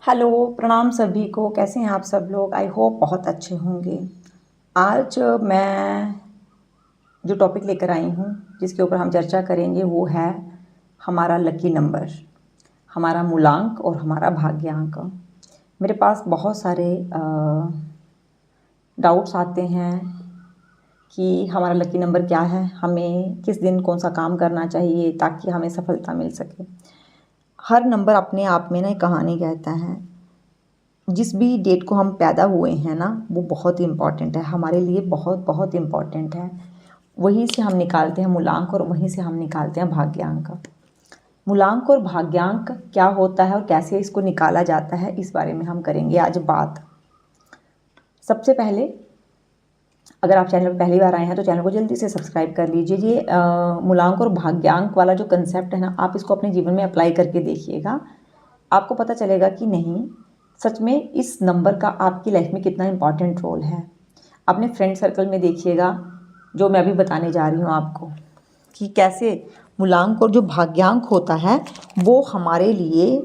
Hello, प्रणाम सभी को। कैसे हैं आप सब लोग? आई होप बहुत अच्छे होंगे। आज मैं जो टॉपिक लेकर आई हूँ, जिसके ऊपर हम चर्चा करेंगे, वो है हमारा लकी नंबर, हमारा मूलांक और हमारा भाग्यांक। मेरे पास बहुत सारे डाउट्स आते हैं कि हमारा लकी नंबर क्या है, हमें किस दिन कौन सा काम करना चाहिए ताकि हमें सफलता मिल सके। हर नंबर अपने आप में ना एक कहानी कहता है। जिस भी डेट को हम पैदा हुए हैं ना, वो बहुत ही इम्पॉर्टेंट है हमारे लिए, बहुत बहुत इम्पॉर्टेंट है। वहीं से हम निकालते हैं मूलांक और वहीं से हम निकालते हैं भाग्यांक। मूलांक और भाग्यांक क्या होता है और कैसे इसको निकाला जाता है, इस बारे में हम करेंगे आज बात। सबसे पहले, अगर आप चैनल पर पहली बार आए हैं तो चैनल को जल्दी से सब्सक्राइब कर लीजिए। ये मूलांक और भाग्यांक वाला जो कंसेप्ट है ना, आप इसको अपने जीवन में अप्लाई करके देखिएगा। आपको पता चलेगा कि नहीं, सच में इस नंबर का आपकी लाइफ में कितना इम्पॉर्टेंट रोल है। अपने फ्रेंड सर्कल में देखिएगा, जो मैं अभी बताने जा रही हूँ आपको, कि कैसे मूलांक और जो भाग्यांक होता है वो हमारे लिए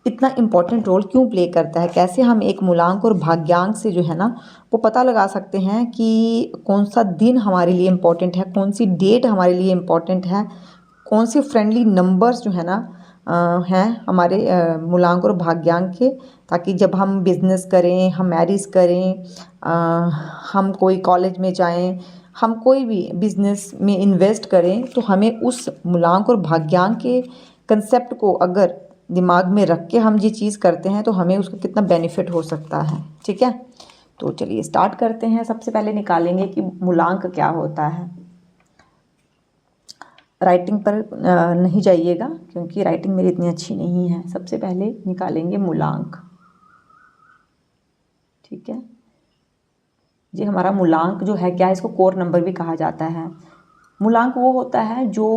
इतना इम्पोर्टेंट रोल क्यों प्ले करता है। कैसे हम एक मूलांक और भाग्यांक से जो है ना, वो पता लगा सकते हैं कि कौन सा दिन हमारे लिए इम्पोर्टेंट है, कौन सी डेट हमारे लिए इम्पोर्टेंट है, कौन से फ्रेंडली नंबर्स जो है ना हैं हमारे मूलांक और भाग्यांक के। ताकि जब हम बिज़नेस करें, हम मैरिज करें, हम कोई कॉलेज में जाएं, हम कोई भी बिज़नेस में इन्वेस्ट करें, तो हमें उस मूलांक और भाग्यांक के कंसेप्ट को अगर दिमाग में रख के हम ये चीज़ करते हैं तो हमें उसका कितना बेनिफिट हो सकता है। ठीक है, तो चलिए स्टार्ट करते हैं। सबसे पहले निकालेंगे कि मूलांक क्या होता है। राइटिंग पर नहीं जाइएगा, क्योंकि राइटिंग मेरी इतनी अच्छी नहीं है। सबसे पहले निकालेंगे मूलांक। ठीक है, ये हमारा मूलांक जो है, क्या इसको कोर नंबर भी कहा जाता है। मूलांक वो होता है जो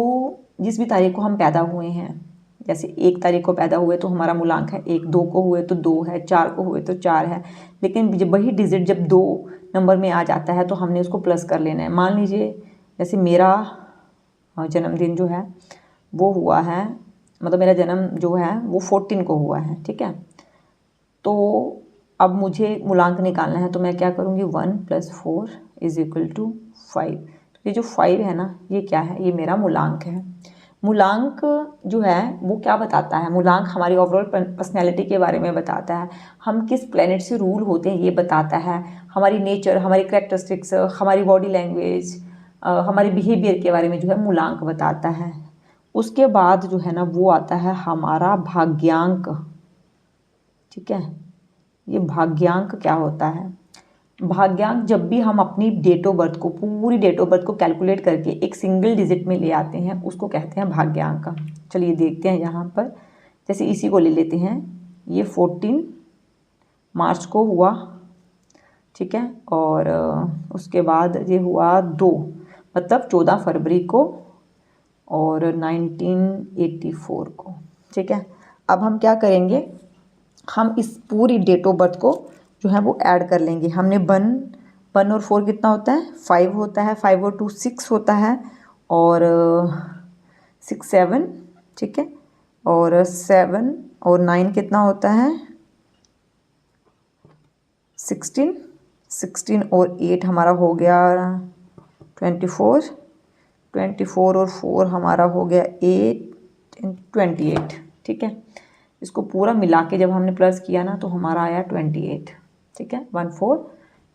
जिस भी तारीख को हम पैदा हुए हैं। जैसे 1 तारीख को पैदा हुए तो हमारा मूलांक है 1, 2 को हुए तो 2 है, 4 को हुए तो 4 है। लेकिन जब वही डिजिट जब 2 नंबर में आ जाता है तो हमने उसको प्लस कर लेना है। मान लीजिए जैसे मेरा जन्मदिन जो है वो हुआ है, मतलब मेरा जन्म जो है वो 14 को हुआ है। ठीक है, तो अब मुझे मूलांक निकालना है, तो मैं क्या करूँगी, 1 + 4 = 5। तो ये जो 5 है ना, ये क्या है, ये मेरा मूलांक है। मूलांक जो है वो क्या बताता है, मूलांक हमारी ओवरऑल पर्सनैलिटी के बारे में बताता है। हम किस प्लेनेट से रूल होते हैं ये बताता है। हमारी नेचर, हमारी करेक्टरिस्टिक्स, हमारी बॉडी लैंग्वेज, हमारे बिहेवियर के बारे में जो है मूलांक बताता है। उसके बाद जो है ना वो आता है हमारा भाग्यांक। ठीक है, ये भाग्यांक क्या होता है। भाग्यांक जब भी हम अपनी डेट ऑफ बर्थ को, पूरी डेट ऑफ बर्थ को कैलकुलेट करके एक सिंगल डिजिट में ले आते हैं, उसको कहते हैं भाग्यांक। चलिए देखते हैं यहाँ पर। जैसे इसी को ले लेते हैं, ये 14 मार्च को हुआ। ठीक है, और उसके बाद ये हुआ 2, मतलब 14 फरवरी को, और 1984 को। ठीक है, अब हम क्या करेंगे, हम इस पूरी डेट ऑफ बर्थ को जो है वो ऐड कर लेंगे। हमने 1 और 4 कितना होता है, 5 होता है, 5 और 2 6 होता है, और 6 7। ठीक है, और 7 और 9 कितना होता है, 16। 16 और 8 हमारा हो गया 24। 24 और 4 हमारा हो गया 8 and 28। ठीक है, इसको पूरा मिला के जब हमने प्लस किया ना तो हमारा आया 28। ठीक है, 1 4,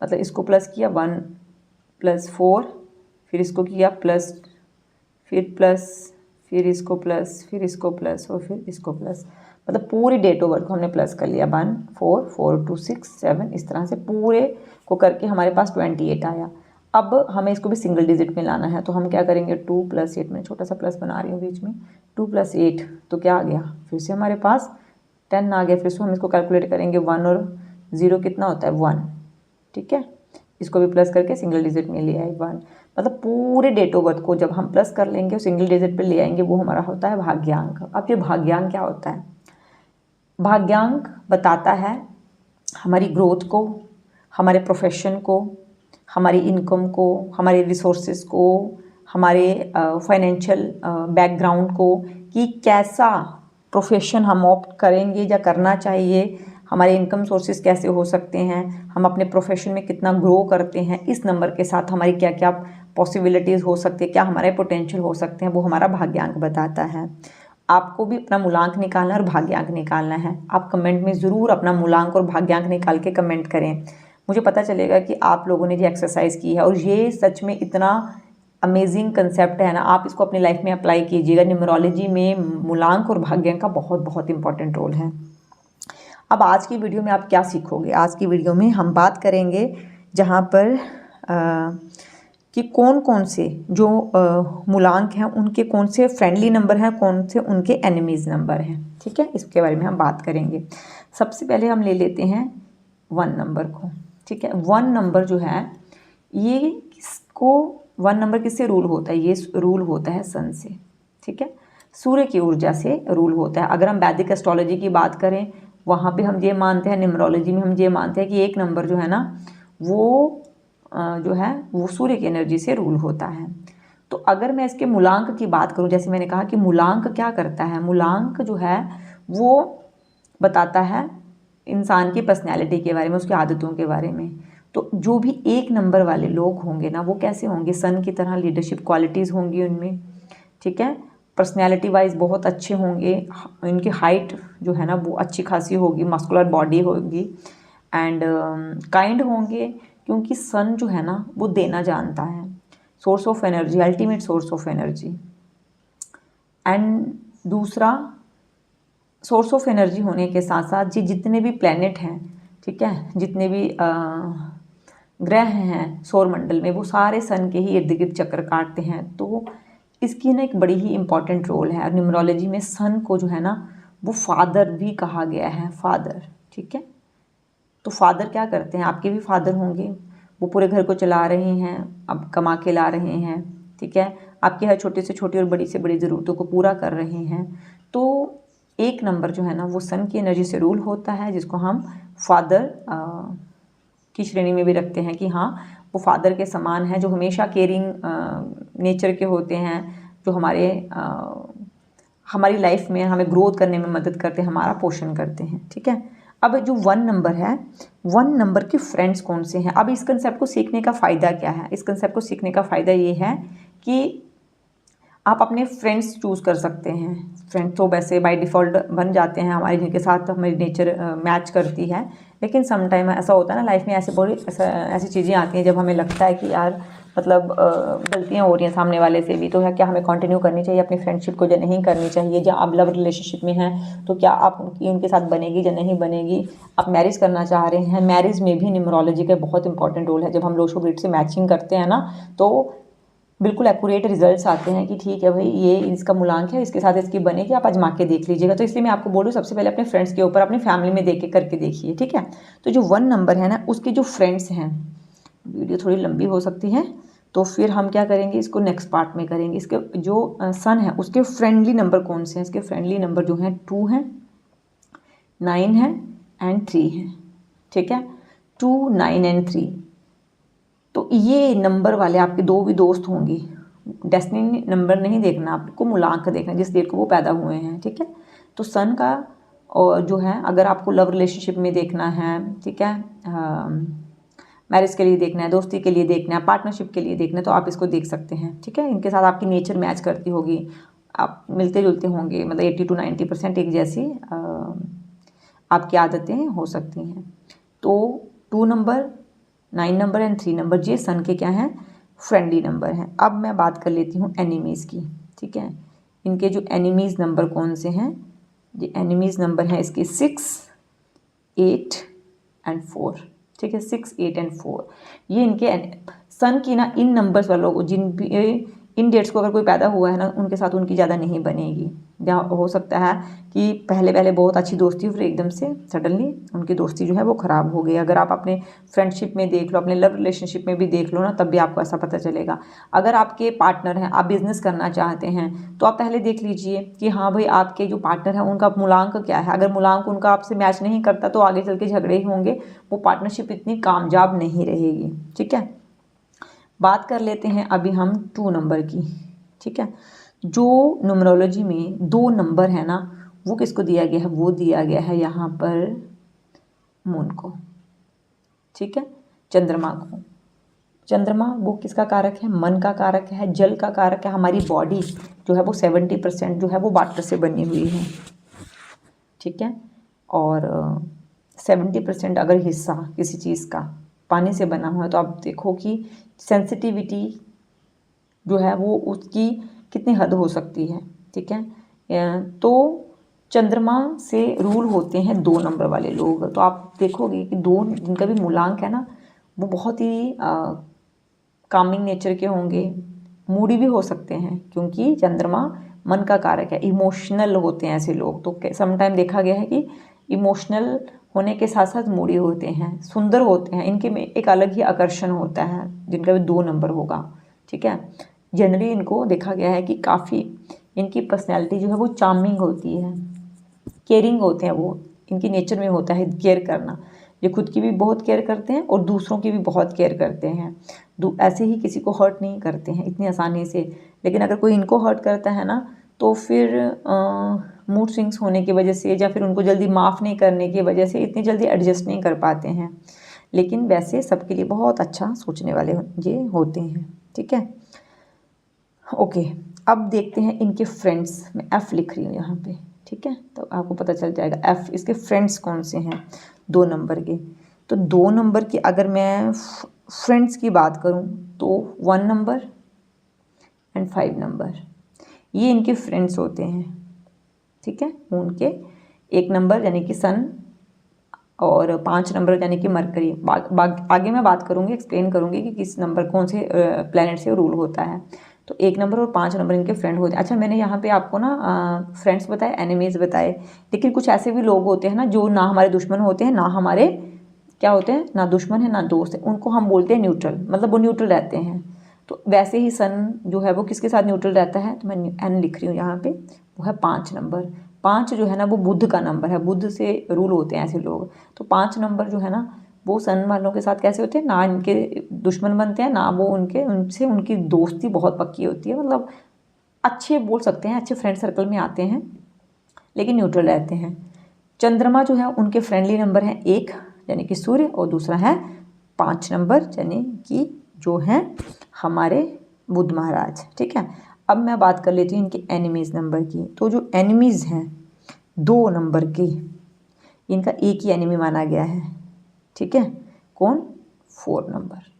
मतलब इसको प्लस किया 1 + 4, फिर इसको किया प्लस, फिर प्लस, फिर इसको प्लस, फिर इसको प्लस, और फिर इसको प्लस। मतलब पूरी डेट ऑफ बर्थ को हमने प्लस कर लिया, 1 4 4 2 6 7, इस तरह से पूरे को करके हमारे पास 28 आया। अब हमें इसको भी सिंगल डिजिट में लाना है, तो हम क्या करेंगे, 2 + 8, में छोटा सा प्लस बना रही हूँ बीच में, 2 + 8 तो क्या आ गया, फिर से हमारे पास 10 आ गया। फिर से हम इसको कैलकुलेट करेंगे, 1 और 0 कितना होता है, 1। ठीक है, इसको भी प्लस करके सिंगल डिजिट में ले आए 1। मतलब पूरे डेट ऑफ बर्थ को जब हम प्लस कर लेंगे और सिंगल डिजिट पे ले आएंगे, वो हमारा होता है भाग्यांक। अब ये भाग्यांक क्या होता है, भाग्यांक बताता है हमारी ग्रोथ को, हमारे प्रोफेशन को, हमारी इनकम को, हमारे रिसोर्सेज को, हमारे फाइनेंशियल बैकग्राउंड को, कि कैसा प्रोफेशन हम ऑप्ट करेंगे या करना चाहिए, हमारे इनकम सोर्सेज कैसे हो सकते हैं, हम अपने प्रोफेशन में कितना ग्रो करते हैं, इस नंबर के साथ हमारी क्या क्या पॉसिबिलिटीज़ हो सकती है, क्या हमारे पोटेंशियल हो सकते हैं, वो हमारा भाग्यांक बताता है। आपको भी अपना मूलांक निकालना और भाग्यांक निकालना है। आप कमेंट में ज़रूर अपना मूलांक और भाग्यांक निकाल के कमेंट करें। मुझे पता चलेगा कि आप लोगों ने जो एक्सरसाइज की है, और ये सच में इतना अमेजिंग कंसेप्ट है ना, आप इसको अपनी लाइफ में अप्लाई कीजिएगा। न्यूमरोलॉजी में मूलांक और भाग्यांक का बहुत बहुत इंपॉर्टेंट रोल है। अब आज की वीडियो में आप क्या सीखोगे? आज की वीडियो में हम बात करेंगे जहाँ पर कि कौन कौन से जो मूलांक हैं उनके कौन से फ्रेंडली नंबर हैं, कौन से उनके एनिमीज़ नंबर हैं। ठीक है, इसके बारे में हम बात करेंगे। सबसे पहले हम ले लेते हैं 1 नंबर को। ठीक है, 1 नंबर जो है ये किसको 1 नंबर किससे रूल होता है? ये रूल होता है सन से। ठीक है, सूर्य की ऊर्जा से रूल होता है। अगर हम वैदिक एस्ट्रोलॉजी की बात करें, वहाँ पे हम ये मानते हैं, न्यूमरोलॉजी में हम ये मानते हैं कि एक नंबर जो है ना वो जो है वो सूर्य की एनर्जी से रूल होता है। तो अगर मैं इसके मूलांक की बात करूं, जैसे मैंने कहा कि मूलांक क्या करता है, मूलांक जो है वो बताता है इंसान की पर्सनैलिटी के बारे में, उसकी आदतों के बारे में। तो जो भी 1 नंबर वाले लोग होंगे ना, वो कैसे होंगे? सन की तरह लीडरशिप क्वालिटीज़ होंगी उनमें। ठीक है, पर्सनैलिटी वाइज बहुत अच्छे होंगे, इनकी हाइट जो है ना वो अच्छी खासी होगी, मस्कुलर बॉडी होगी, एंड काइंड होंगे, क्योंकि सन जो है ना वो देना जानता है, source of energy, ultimate source of energy. And दूसरा, सोर्स ऑफ एनर्जी होने के साथ साथ ये जितने भी प्लैनेट हैं, ठीक है, जितने भी ग्रह हैं सौर मंडल में, वो सारे सन के ही इर्द गिर्द चक्कर काटते हैं। तो इसकी ना एक बड़ी ही इंपॉर्टेंट रोल है। और न्यूमरोलॉजी में सन को जो है ना वो फादर भी कहा गया है, फादर। ठीक है, तो फादर क्या करते हैं? आपके भी फादर होंगे, वो पूरे घर को चला रहे हैं, अब कमा के ला रहे हैं। ठीक है, आपकी हर छोटी से छोटी और बड़ी से बड़ी ज़रूरतों को पूरा कर रहे हैं। तो 1 नंबर जो है ना वो सन की एनर्जी से रूल होता है, जिसको हम फादर की श्रेणी में भी रखते हैं कि हाँ वो फादर के समान है, जो हमेशा केयरिंग नेचर के होते हैं, जो हमारी लाइफ में हमें ग्रोथ करने में मदद करते हैं, हमारा पोषण करते हैं। ठीक है, अब जो 1 नंबर है, 1 नंबर के फ्रेंड्स कौन से हैं? अब इस कंसेप्ट को सीखने का फ़ायदा क्या है? इस कंसेप्ट को सीखने का फ़ायदा ये है कि आप अपने फ्रेंड्स चूज़ कर सकते हैं। फ्रेंड्स तो वैसे बाय डिफ़ॉल्ट बन जाते हैं हमारे, जिनके साथ हमारी नेचर मैच करती है। लेकिन सम टाइम ऐसा होता है ना लाइफ में, ऐसी चीज़ें आती हैं जब हमें लगता है कि यार मतलब गलतियाँ हो रही हैं सामने वाले से भी, तो क्या हमें कंटिन्यू करनी चाहिए अपनी फ्रेंडशिप को या नहीं करनी चाहिए? या आप लव रिलेशनशिप में हैं तो क्या आप उनके साथ बनेगी या नहीं बनेगी? आप मैरिज करना चाह रहे हैं, मैरिज में भी न्यूमरोलॉजी का बहुत इंपॉर्टेंट रोल है। जब हम लोशो ग्रिड से मैचिंग करते हैं ना, तो बिल्कुल एक्यूरेट रिजल्ट्स आते हैं कि ठीक है भाई ये इसका मूलांक है, इसके साथ इसकी बनेगी, आप आजमा के देख लीजिएगा। तो इसलिए मैं आपको बोलूँ सबसे पहले अपने फ्रेंड्स के ऊपर, अपनी फैमिली में देख के करके देखिए। ठीक है, तो जो 1 नंबर है ना उसके जो फ्रेंड्स हैं, वीडियो थोड़ी लंबी हो सकती है तो फिर हम क्या करेंगे, इसको नेक्स्ट पार्ट में करेंगे। इसके जो सन है उसके फ्रेंडली नंबर कौन से हैं? इसके फ्रेंडली नंबर जो हैं 2 हैं, 9 है एंड 3 है। ठीक है, 2, 9 एंड 3। तो ये नंबर वाले आपके 2 भी दोस्त होंगी। डेस्टिनी नंबर नहीं देखना, आपको मूलांक देखना, जिस डेट को वो पैदा हुए हैं। ठीक है, तो सन का और जो है अगर आपको लव रिलेशनशिप में देखना है, ठीक है, मैरिज के लिए देखना है, दोस्ती के लिए देखना है, पार्टनरशिप के लिए देखना है, तो आप इसको देख सकते हैं। ठीक है, इनके साथ आपकी नेचर मैच करती होगी, आप मिलते जुलते होंगे, मतलब 80 to 90% एक जैसी आपकी आदतें हो सकती हैं। तो 2 नंबर, 9 नंबर एंड 3 नंबर ये सन के क्या हैं? फ्रेंडली नंबर हैं। अब मैं बात कर लेती हूँ एनिमीज़ की। ठीक है, इनके जो एनिमीज़ नंबर कौन से हैं? ये एनिमीज़ नंबर हैं इसके 6, 8 एंड 4। ठीक है, 6, 8 एंड 4 ये इनके सन की ना इन नंबर्स वालों को, जिन भी इन डेट्स को अगर कोई पैदा हुआ है ना, उनके साथ उनकी ज़्यादा नहीं बनेगी। या हो सकता है कि पहले पहले बहुत अच्छी दोस्ती, फिर एकदम से सडनली उनकी दोस्ती जो है वो ख़राब हो गई। अगर आप अपने फ्रेंडशिप में देख लो, अपने लव रिलेशनशिप में भी देख लो ना, तब भी आपको ऐसा पता चलेगा। अगर आपके पार्टनर हैं, आप बिज़नेस करना चाहते हैं, तो आप पहले देख लीजिए कि हाँ भाई आपके जो पार्टनर हैं उनका मूलांक क्या है। अगर मूलांक उनका आपसे मैच नहीं करता तो आगे चल के झगड़े ही होंगे, वो पार्टनरशिप इतनी कामयाब नहीं रहेगी। ठीक है, बात कर लेते हैं अभी हम 2 नंबर की। ठीक है, जो न्यूमरोलॉजी में 2 नंबर है ना, वो किसको दिया गया है? वो दिया गया है यहाँ पर मून को, ठीक है। चंद्रमा को, चंद्रमा वो किसका कारक है? मन का कारक है, जल का कारक है। हमारी बॉडी जो है वो 70% जो है वो वाटर से बनी हुई है, ठीक है। और 70% अगर हिस्सा किसी चीज़ का पानी से बना हुआ है तो आप देखो कि सेंसिटिविटी जो है वो उसकी कितनी हद हो सकती है, ठीक है। तो चंद्रमा से रूल होते हैं 2 नंबर वाले लोग। तो आप देखोगे कि 2 जिनका भी मूलांक है ना वो बहुत ही कामिंग नेचर के होंगे, मूडी भी हो सकते हैं, क्योंकि चंद्रमा मन का कारक है। इमोशनल होते हैं ऐसे लोग, तो समटाइम देखा गया है कि इमोशनल होने के साथ साथ मूडी होते हैं, सुंदर होते हैं, इनके में एक अलग ही आकर्षण होता है जिनका भी 2 नंबर होगा, ठीक है। जनरली इनको देखा गया है कि काफ़ी इनकी पर्सनैलिटी जो है वो चार्मिंग होती है, केयरिंग होते हैं, वो इनकी नेचर में होता है केयर करना। ये खुद की भी बहुत केयर करते हैं और दूसरों की भी बहुत केयर करते हैं। ऐसे ही किसी को हर्ट नहीं करते हैं इतनी आसानी से। लेकिन अगर कोई इनको हर्ट करता है ना तो फिर मूड स्विंग्स होने की वजह से या फिर उनको जल्दी माफ़ नहीं करने की वजह से इतनी जल्दी एडजस्ट नहीं कर पाते हैं। लेकिन वैसे सबके लिए बहुत अच्छा सोचने वाले ये होते हैं, ठीक है। ओके, अब देखते हैं इनके फ्रेंड्स। मैं एफ़ लिख रही हूँ यहाँ पे, ठीक है, तो आपको पता चल जाएगा एफ़ इसके फ्रेंड्स कौन से हैं 2 नंबर के। तो 2 नंबर की अगर मैं फ्रेंड्स की बात करूँ तो 1 नंबर एंड 5 नंबर ये इनके फ्रेंड्स होते हैं, ठीक है। उनके 1 नंबर यानी कि सन और 5 नंबर यानी कि मरकरी। आगे मैं बात करूँगी, एक्सप्लेन करूँगी कि किस नंबर कौन से प्लैनेट से रूल होता है। तो 1 नंबर और 5 नंबर इनके फ्रेंड होते हैं। अच्छा, मैंने यहाँ पे आपको ना फ्रेंड्स बताए, एनिमीज़ बताए, लेकिन कुछ ऐसे भी लोग होते हैं ना जो ना हमारे दुश्मन होते हैं, ना हमारे क्या होते हैं, ना दुश्मन है ना दोस्त है, उनको हम बोलते हैं न्यूट्रल, मतलब वो न्यूट्रल रहते हैं। तो वैसे ही सन जो है वो किसके साथ न्यूट्रल रहता है, तो मैं एन लिख रही हूँ यहाँ पे, वो है 5 नंबर। 5 जो है ना वो बुध का नंबर है, बुध से रूल होते हैं ऐसे लोग। तो 5 नंबर जो है ना वो सन वालों के साथ कैसे होते हैं, ना इनके दुश्मन बनते हैं ना वो उनसे उनकी दोस्ती बहुत पक्की होती है, मतलब अच्छे बोल सकते हैं, अच्छे फ्रेंड सर्कल में आते हैं, लेकिन न्यूट्रल रहते हैं। चंद्रमा जो है उनके फ्रेंडली नंबर हैं 1 यानी कि सूर्य, और दूसरा है 5 नंबर यानी कि जो हैं हमारे बुध महाराज, ठीक है। अब मैं बात कर लेती हूँ इनके एनिमीज़ नंबर की। तो जो एनिमीज़ हैं 2 नंबर के, इनका एक ही एनिमी माना गया है, ठीक है। कौन? 4 नंबर।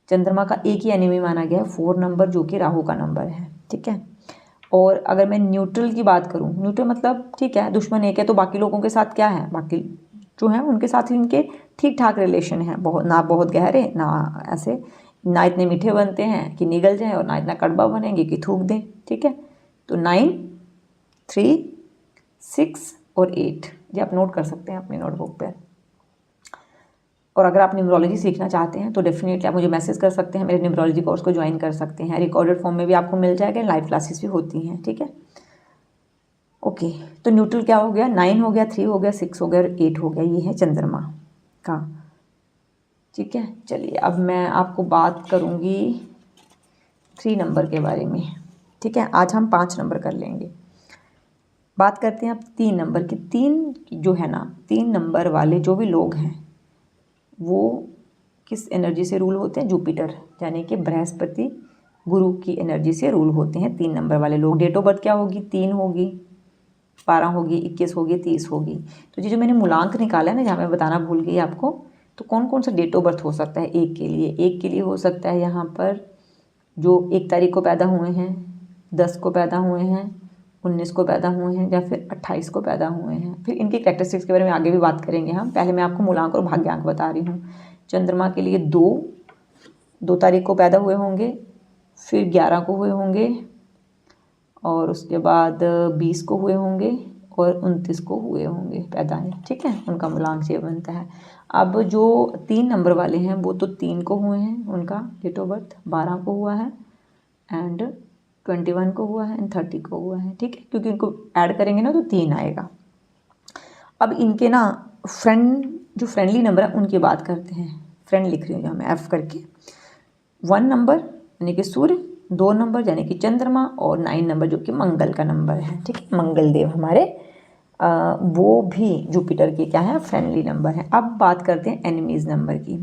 चंद्रमा का एक ही एनिमी माना गया है 4 नंबर, जो कि राहु का नंबर है, ठीक है। और अगर मैं न्यूट्रल की बात करूँ, न्यूट्रल मतलब ठीक है दुश्मन एक है तो बाकी लोगों के साथ क्या है, बाकी जो है उनके साथ ही इनके ठीक ठाक रिलेशन है, बहुत ना बहुत गहरे ना ऐसे, ना इतने मीठे बनते हैं कि निगल जाएं और ना इतना कड़वा बनेंगे कि थूक दें, ठीक है। तो 9, 3, 6 और 8 ये आप नोट कर सकते हैं अपनी नोटबुक पर। और अगर आप न्यूमरोलॉजी सीखना चाहते हैं तो डेफिनेटली आप मुझे मैसेज कर सकते हैं, मेरे न्यूमरोलॉजी कोर्स को ज्वाइन कर सकते हैं, रिकॉर्डेड फॉर्म में भी आपको मिल जाएगा, लाइव क्लासेस भी होती हैं, ठीक है। ओके, तो न्यूट्रल क्या हो गया, 9 हो गया, 3 हो गया, 6 हो गया और 8 हो गया, ये है चंद्रमा का, ठीक है। चलिए अब मैं आपको बात करूँगी 3 नंबर के बारे में, ठीक है। आज हम 5 नंबर कर लेंगे, बात करते हैं अब 3 नंबर की। 3 जो है ना, 3 नंबर वाले जो भी लोग हैं वो किस एनर्जी से रूल होते हैं, जुपिटर यानी कि बृहस्पति गुरु की एनर्जी से रूल होते हैं 3 नंबर वाले लोग। डेट ऑफ बर्थ क्या होगी, 3 होगी, 12 होगी, 21 होगी, 30 होगी। तो ये जो मैंने मूलांक निकाला है ना, जहाँ मैं बताना भूल गई आपको, तो कौन कौन सा डेट ऑफ बर्थ हो सकता है एक के लिए हो सकता है यहाँ पर जो 1 तारीख को पैदा हुए हैं, 10 को पैदा हुए हैं, 19 को पैदा हुए हैं या फिर 28 को पैदा हुए हैं। फिर इनकी कैरेक्टरिस्टिक्स के बारे में आगे भी बात करेंगे हम, पहले मैं आपको मूलांक और भाग्यांक बता रही हूँ। चंद्रमा के लिए 2 तारीख को पैदा हुए होंगे, फिर 11 को हुए होंगे, और उसके बाद 20 को हुए होंगे और 29 को हुए होंगे पैदा है, ठीक है। उनका मूलांक ये बनता है। अब जो 3 नंबर वाले हैं वो तो 3 को हुए हैं, उनका डेट ऑफ बर्थ 12 को हुआ है एंड 21 को हुआ है एंड 30 को हुआ है, ठीक है, क्योंकि इनको ऐड करेंगे ना तो 3 आएगा। अब इनके ना जो फ्रेंडली नंबर है उनकी बात करते हैं। फ्रेंड लिख रही हूँ मैं एफ करके। 1 नंबर यानी कि सूर्य, 2 नंबर यानी कि चंद्रमा और 9 नंबर जो कि मंगल का नंबर है, ठीक है। मंगल देव हमारे वो भी जुपिटर के क्या है, फ्रेंडली नंबर है। अब बात करते हैं एनिमीज़ नंबर की।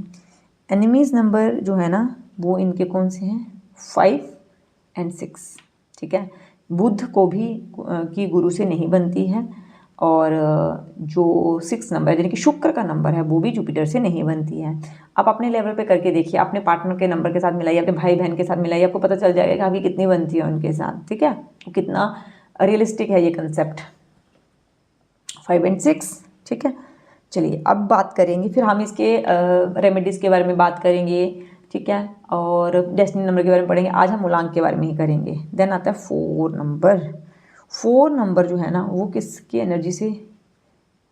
एनिमीज़ नंबर जो है ना वो इनके कौन से हैं, 5 और 6, ठीक है। बुध को भी की गुरु से नहीं बनती है, और जो 6 नंबर यानी कि शुक्र का नंबर है वो भी जुपिटर से नहीं बनती है। आप अपने लेवल पे करके देखिए, अपने पार्टनर के नंबर के साथ मिलाइए, अपने भाई बहन के साथ मिलाइए, आपको पता चल जाएगा कि आपकी कितनी बनती है उनके साथ, ठीक है। तो कितना रियलिस्टिक है ये कंसेप्ट, 5 और 6, ठीक है। चलिए अब बात करेंगे, फिर हम इसके रेमेडीज़ के बारे में बात करेंगे, ठीक है, और डेस्टिनी नंबर के बारे में पढ़ेंगे। आज हम मूलांक के बारे में ही करेंगे। देन आता है 4 नंबर। 4 नंबर जो है ना वो किसकी एनर्जी से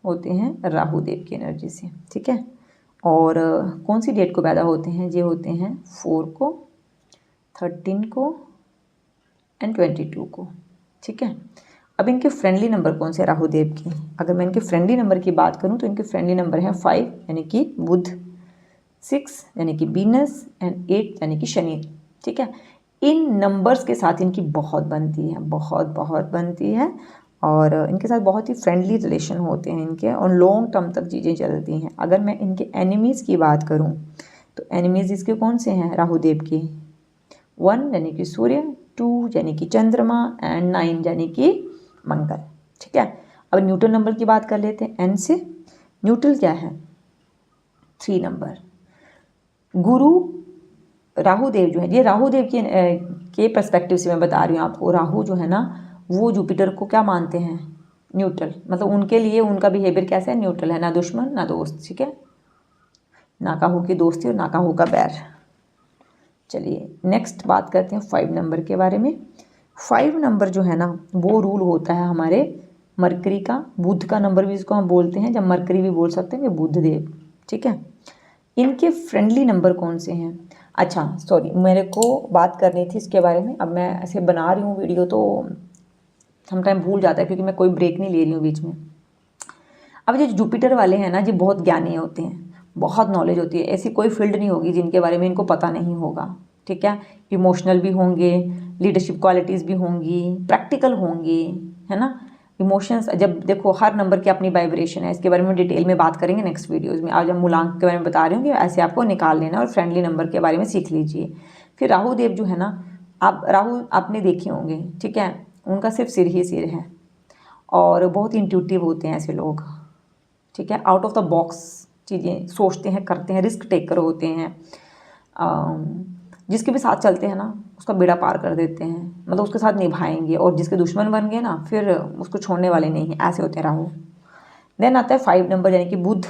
होते हैं, राहु देव की एनर्जी से, ठीक है। और कौन सी डेट को पैदा होते हैं, ये होते हैं 4 को, 13 को एंड 22 को, ठीक है। अब इनके फ्रेंडली नंबर कौन से राहु देव की, अगर मैं इनके फ्रेंडली नंबर की बात करूं तो इनके फ्रेंडली नंबर है 5 यानी कि बुध, 6 यानी कि वीनस एंड 8 यानी कि शनि, ठीक है। इन नंबर्स के साथ इनकी बहुत बनती है, बहुत बहुत बनती है, और इनके साथ बहुत ही फ्रेंडली रिलेशन होते हैं इनके, और लॉन्ग टर्म तक चीज़ें चलती हैं। अगर मैं इनके एनिमीज़ की बात करूं तो एनिमीज़ इसके कौन से हैं राहु देव की, 1 यानी कि सूर्य, 2 यानी कि चंद्रमा एंड 9 यानी कि मंगल, ठीक है। अब न्यूट्रल नंबर की बात कर लेते हैं एन से। न्यूट्रल क्या है, 3 नंबर। गुरु राहु देव जो है, ये राहु देव के पर्सपेक्टिव से मैं बता रही हूँ आपको। राहु जो है ना वो जुपिटर को क्या मानते हैं, न्यूट्रल, मतलब उनके लिए उनका बिहेवियर कैसा है, न्यूट्रल है, ना दुश्मन ना दोस्त, ठीक है। ना काहू की दोस्ती और ना काहू का बैर। चलिए नेक्स्ट बात करते हैं 5 नंबर के बारे में। 5 नंबर जो है ना वो रूल होता है हमारे मरकरी का, बुध का नंबर भी इसको हम बोलते हैं, जब मरकरी भी बोल सकते हैं, ये बुध देव, ठीक है। इनके फ्रेंडली नंबर कौन से हैं, अच्छा सॉरी मेरे को बात करनी थी इसके बारे में। अब मैं ऐसे बना रही हूँ वीडियो तो समटाइम भूल जाता है, क्योंकि मैं कोई ब्रेक नहीं ले रही हूँ बीच में। अब जो जुपिटर वाले हैं ना ये बहुत ज्ञानी होते हैं, बहुत नॉलेज होती है, ऐसी कोई फील्ड नहीं होगी जिनके बारे में इनको पता नहीं होगा, ठीक है। इमोशनल भी होंगे, लीडरशिप क्वालिटीज़ भी होंगी, प्रैक्टिकल होंगी, है ना। इमोशंस, जब देखो हर नंबर की अपनी वाइब्रेशन है, इसके बारे में डिटेल में बात करेंगे नेक्स्ट वीडियोज़ में। आज हम मूलांक के बारे में बता रही हूँ कि ऐसे आपको निकाल लेना, और फ्रेंडली नंबर के बारे में सीख लीजिए। फिर राहु देव जो है ना, आप राहु आपने देखे होंगे, ठीक है, उनका सिर्फ सिर ही सिर है, और बहुत इंट्यूटिव होते हैं ऐसे लोग, ठीक है। आउट ऑफ द बॉक्स चीज़ें सोचते हैं, करते हैं, रिस्क टेकर होते हैं, जिसके भी साथ चलते हैं ना उसका बेड़ा पार कर देते हैं, मतलब उसके साथ निभाएंगे, और जिसके दुश्मन बन गए ना फिर उसको छोड़ने वाले नहीं हैं, ऐसे होते हैं राहु। देन आता है 5 नंबर यानी कि बुध।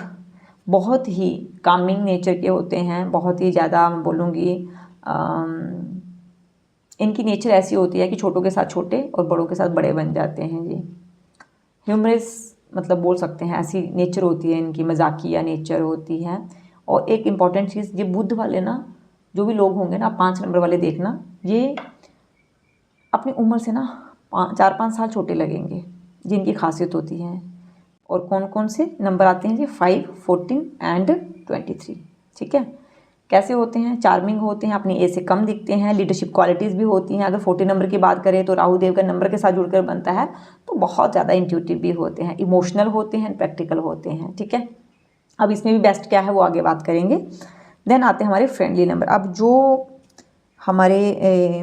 बहुत ही कामिंग नेचर के होते हैं, बहुत ही ज़्यादा मैं बोलूँगी इनकी नेचर ऐसी होती है कि छोटों के साथ छोटे और बड़ों के साथ बड़े बन जाते हैं जी। ह्यूमरस मतलब बोल सकते हैं, ऐसी नेचर होती है इनकी, मजाकिया नेचर होती है। और एक इम्पॉर्टेंट चीज़, ये बुध वाले ना जो भी लोग होंगे ना, 5 नंबर वाले देखना, ये अपनी उम्र से ना 4-5 साल छोटे लगेंगे, जिनकी खासियत होती है। और कौन कौन से नंबर आते हैं जी, 5, 14 एंड 23, ठीक है। कैसे होते हैं, चार्मिंग होते हैं, अपनी एज से कम दिखते हैं, लीडरशिप क्वालिटीज़ भी होती हैं। अगर 40 नंबर की बात करें तो राहु देव का नंबर के साथ जुड़कर बनता है, तो बहुत ज़्यादा इंट्यूटिव भी होते हैं, इमोशनल होते हैं, प्रैक्टिकल होते हैं, ठीक है। अब इसमें भी बेस्ट क्या है वो आगे बात करेंगे। देन आते हैं हमारे फ्रेंडली नंबर। अब जो हमारे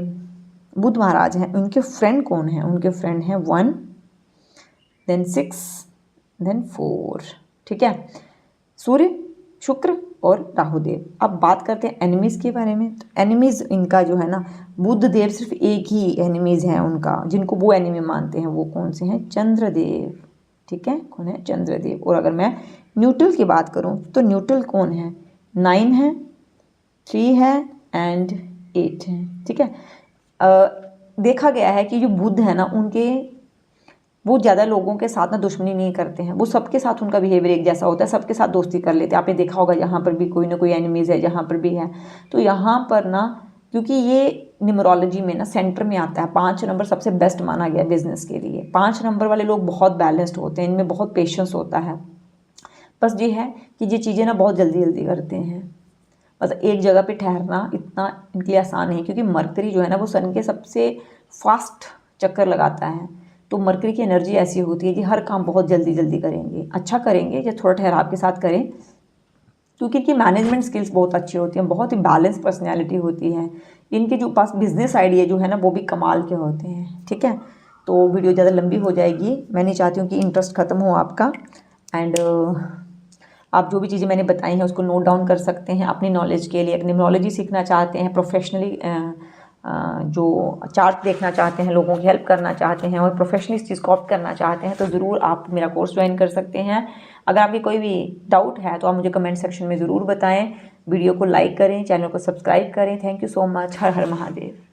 बुध महाराज हैं उनके फ्रेंड कौन हैं, उनके फ्रेंड हैं 1, देन 6, देन 4, ठीक है, सूर्य, शुक्र और राहुदेव। अब बात करते हैं एनिमीज़ के बारे में। तो एनिमीज़ इनका जो है ना, बुध देव सिर्फ एक ही एनिमीज़ हैं उनका, जिनको वो एनिमी मानते हैं, वो कौन से हैं, चंद्रदेव, ठीक है, कौन है, चंद्रदेव। और अगर मैं न्यूट्रल की बात करूं तो न्यूट्रल कौन है, 9 है, 3 है एंड 8 है, ठीक है। देखा गया है कि जो बुध है ना उनके, वो ज़्यादा लोगों के साथ ना दुश्मनी नहीं करते हैं, वो सबके साथ उनका बिहेवियर एक जैसा होता है, सबके साथ दोस्ती कर लेते हैं। आपने देखा होगा यहाँ पर भी कोई ना कोई एनिमीज़ है, जहाँ पर भी है। तो यहाँ पर ना, क्योंकि ये न्यूमरोलॉजी में ना सेंटर में आता है, 5 नंबर सबसे बेस्ट माना गया बिजनेस के लिए। 5 नंबर वाले लोग बहुत बैलेंस्ड होते हैं, इनमें बहुत पेशेंस होता है। बस ये है कि ये चीज़ें ना बहुत जल्दी जल्दी करते हैं, मतलब एक जगह पे ठहरना इतना इनके लिए आसान नहीं, क्योंकि मरकरी जो है ना वो सन के सबसे फास्ट चक्कर लगाता है। तो मरकरी की एनर्जी ऐसी होती है कि हर काम बहुत जल्दी जल्दी करेंगे, अच्छा करेंगे या थोड़ा ठहराव के साथ करें, क्योंकि इनकी मैनेजमेंट स्किल्स बहुत अच्छी होती हैं, बहुत ही बैलेंस पर्सनैलिटी होती है। इनके जो पास बिजनेस आइडिया जो है ना वो भी कमाल के होते हैं। ठीक है, तो वीडियो ज़्यादा लंबी हो जाएगी, मैं नहीं चाहती हूँ कि इंटरेस्ट ख़त्म हो आपका। एंड आप जो भी चीज़ें मैंने बताई हैं उसको नोट डाउन कर सकते हैं अपनी नॉलेज के लिए। अपनी न्यूमरोलॉजी सीखना चाहते हैं, प्रोफेशनली जो चार्ट देखना चाहते हैं, लोगों की हेल्प करना चाहते हैं और प्रोफेशनली इस चीज़ को ऑप्ट करना चाहते हैं, तो ज़रूर आप मेरा कोर्स ज्वाइन कर सकते हैं। अगर आपकी कोई भी डाउट है तो आप मुझे कमेंट सेक्शन में ज़रूर बताएं। वीडियो को लाइक करें, चैनल को सब्सक्राइब करें। Thank you so much. Her her Mahadev.